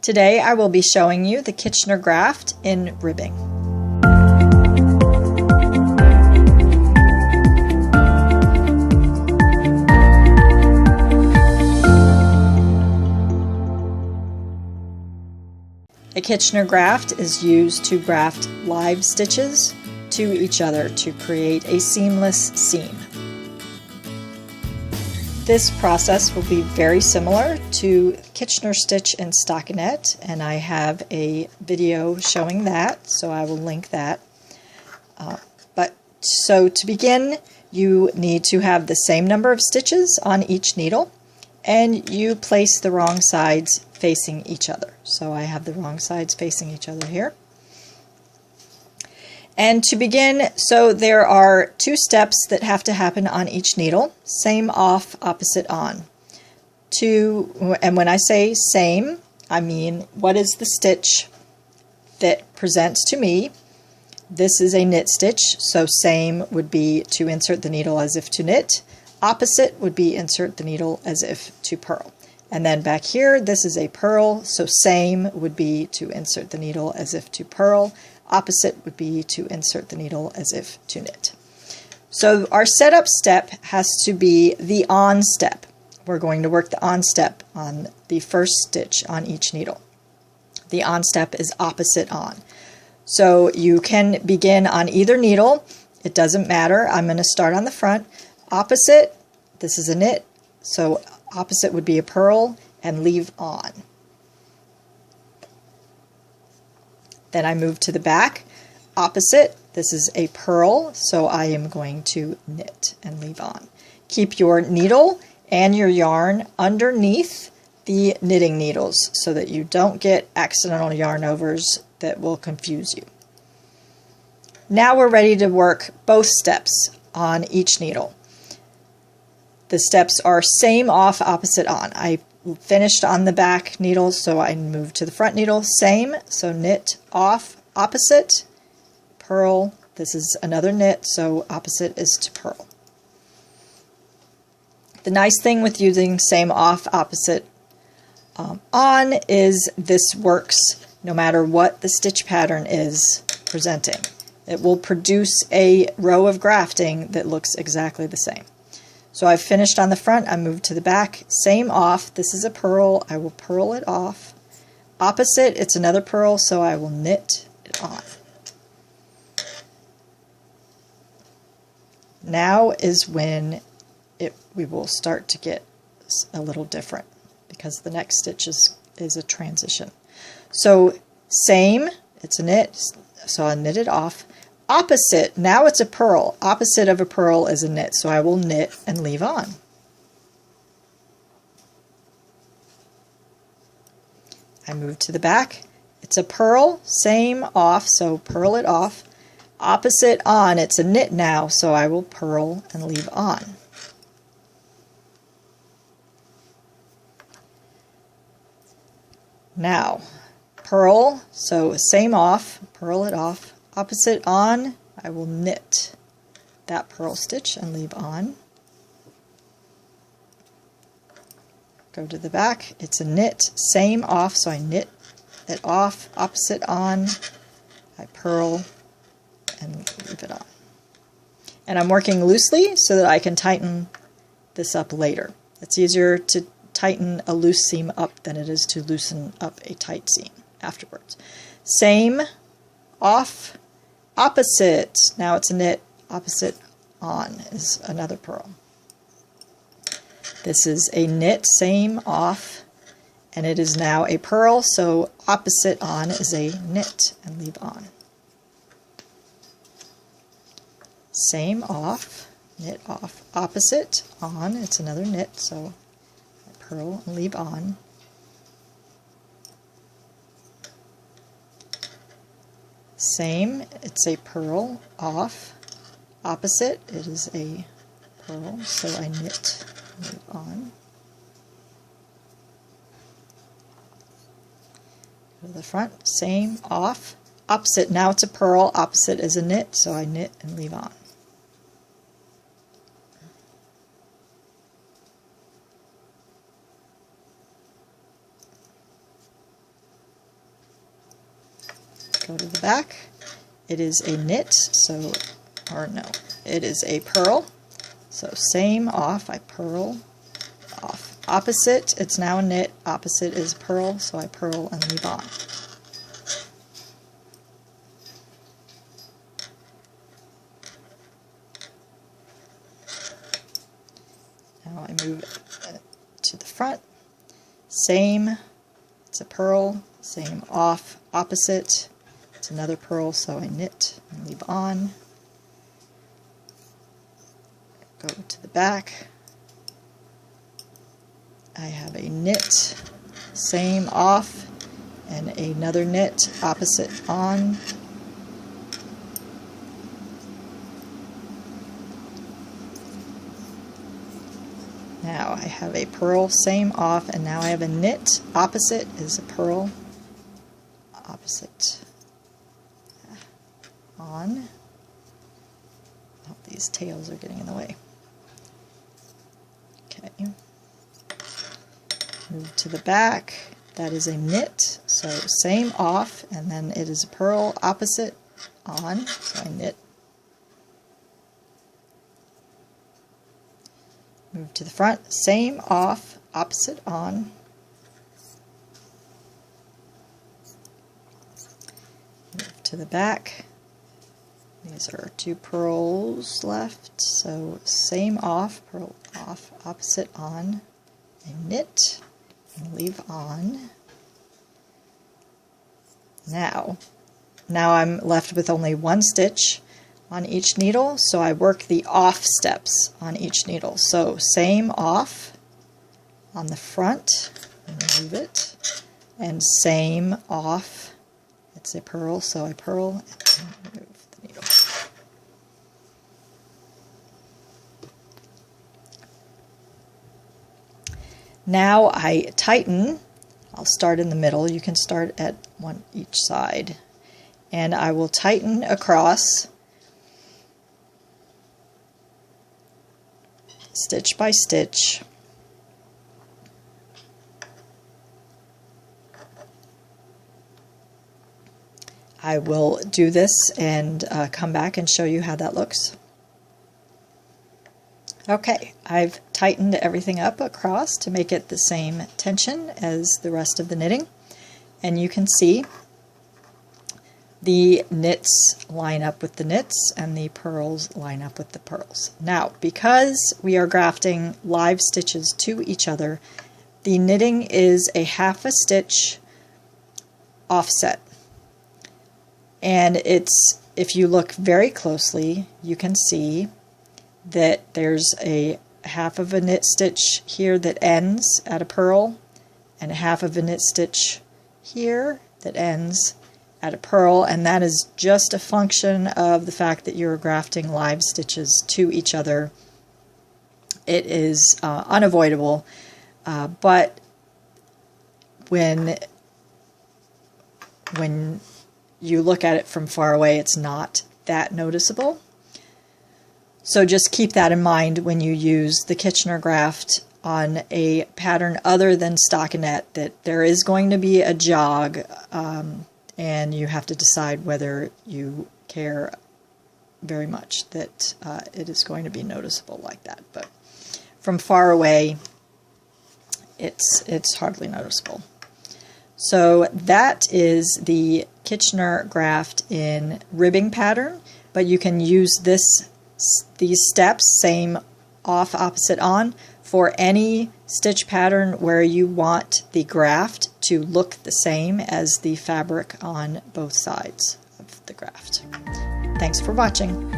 Today I will be showing you the Kitchener graft in ribbing. A Kitchener graft is used to graft live stitches to each other to create a seamless seam. This process will be very similar to Kitchener stitch and stockinette, and I have a video showing that, so I will link that. So to begin, you need to have the same number of stitches on each needle, and you place the wrong sides facing each other. So I have the wrong sides facing each other here. And to begin, so there are 2 steps that have to happen on each needle, same off, opposite on. And when I say same, I mean what is the stitch that presents to me. This is a knit stitch, so same would be to insert the needle as if to knit. Opposite would be insert the needle as if to purl. And then back here, this is a purl, so same would be to insert the needle as if to purl. Opposite would be to insert the needle as if to knit. So our setup step has to be the on step. We're going to work the on step on the first stitch on each needle. The on step is opposite on. So you can begin on either needle. It doesn't matter. I'm going to start on the front. Opposite, this is a knit, so opposite would be a purl and leave on. Then I move to the back. Opposite, this is a purl, so I am going to knit and leave on. Keep your needle and your yarn underneath the knitting needles so that you don't get accidental yarn overs that will confuse you. Now we're ready to work both steps on each needle. The steps are same off, opposite on. I finished on the back needle, so I moved to the front needle, same, so knit off, opposite, purl, this is another knit, so opposite is to purl. The nice thing with using same off, opposite on is this works no matter what the stitch pattern is presenting. It will produce a row of grafting that looks exactly the same. So I've finished on the front, I moved to the back, same off, this is a purl, I will purl it off. Opposite, it's another purl, so I will knit it on. Now is when we will start to get a little different because the next stitch is a transition. So same, it's a knit, so I knit it off. Opposite, now it's a purl. Opposite of a purl is a knit, so I will knit and leave on. I move to the back. It's a purl, same off, so purl it off. Opposite on, it's a knit now, so I will purl and leave on. Now, purl, so same off, purl it off. Opposite on, I will knit that purl stitch and leave on. Go to the back, it's a knit, same off, so I knit it off, opposite on, I purl and leave it on. And I'm working loosely so that I can tighten this up later. It's easier to tighten a loose seam up than it is to loosen up a tight seam afterwards. Same, off, opposite, now it's a knit, opposite on is another purl. This is a knit, same off, and it is now a purl, so opposite on is a knit and leave on. Same off, knit off, opposite on, it's another knit, so I purl and leave on. Same, it's a purl off, opposite, it is a purl, so I knit, move on. Go to the front, same, off, opposite, now it's a purl, opposite is a knit, so I knit and leave on. go to the back. It is a knit, so, or no, it is a purl. So same off, I purl off. Opposite, it's now a knit, opposite is purl, so I purl and leave on. Now I move to the front, same, it's a purl, same off, opposite, it's another purl, so I knit and leave on. Go to the back, I have a knit, same off, and another knit, opposite on. Now I have a purl, same off, and now I have a knit, opposite is a purl, opposite on. Oh, these tails are getting in the way. Okay. Move to the back, that is a knit, so same off, and then it is a purl, opposite on, so I knit. Move to the front, same off, opposite on. Move to the back. These are 2 purls left, so same off, purl off, opposite on, and knit, and leave on. Now I'm left with only 1 stitch on each needle, so I work the off steps on each needle. So same off on the front, remove it, and same off, it's a purl, so I purl and remove the needle. Now I tighten. I'll start in the middle, you can start at one each side, and I will tighten across stitch by stitch. I will do this and come back and show you how that looks. Okay, I've tightened everything up across to make it the same tension as the rest of the knitting, and you can see the knits line up with the knits and the purls line up with the purls. Now, because we are grafting live stitches to each other, the knitting is a 1/2 a stitch offset. And it's, if you look very closely, you can see that there's a 1/2 of a knit stitch here that ends at a purl, and a 1/2 of a knit stitch here that ends at a purl, and that is just a function of the fact that you're grafting live stitches to each other. It is unavoidable, but when you look at it from far away, it's not that noticeable. So just keep that in mind when you use the Kitchener graft on a pattern other than stockinette, that there is going to be a jog, and you have to decide whether you care very much that it is going to be noticeable like that. But from far away, it's hardly noticeable. So that is the Kitchener graft in ribbing pattern, but you can use these steps, same off, opposite on, for any stitch pattern where you want the graft to look the same as the fabric on both sides of the graft. Thanks for watching.